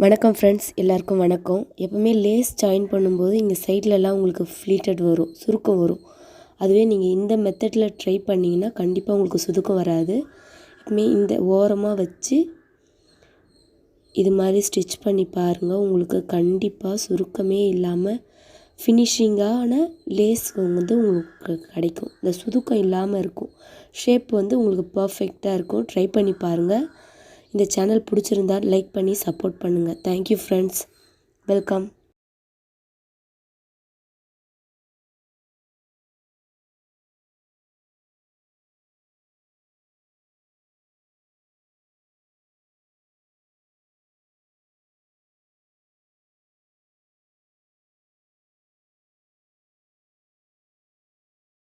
வணக்கம் ஃப்ரெண்ட்ஸ், எல்லாருக்கும் வணக்கம். எப்போவுமே லேஸ் ஜாயின் பண்ணும்போது இங்கே சைட்லலாம் உங்களுக்கு ஃப்ளீட்டட் வரும், சுருக்கம் வரும். அதுவே நீங்கள் இந்த மெத்தடில் ட்ரை பண்ணிங்கன்னா கண்டிப்பாக உங்களுக்கு சுருக்கம் வராது. எப்பவுமே இந்த ஓரமாக வச்சு இது மாதிரி ஸ்டிச் பண்ணி பாருங்கள். உங்களுக்கு கண்டிப்பாக சுருக்கமே இல்லாமல் ஃபினிஷிங்கான லேஸ் உங்களுக்கு கிடைக்கும். இந்த சுருக்கம் இல்லாமல் இருக்கும். ஷேப் உங்களுக்கு பர்ஃபெக்டாக இருக்கும். ட்ரை பண்ணி பாருங்கள். இந்த சேனல் பிடிச்சிருந்தா லைக் பண்ணி சப்போர்ட் பண்ணுங்கள். Thank you friends. வெல்கம்.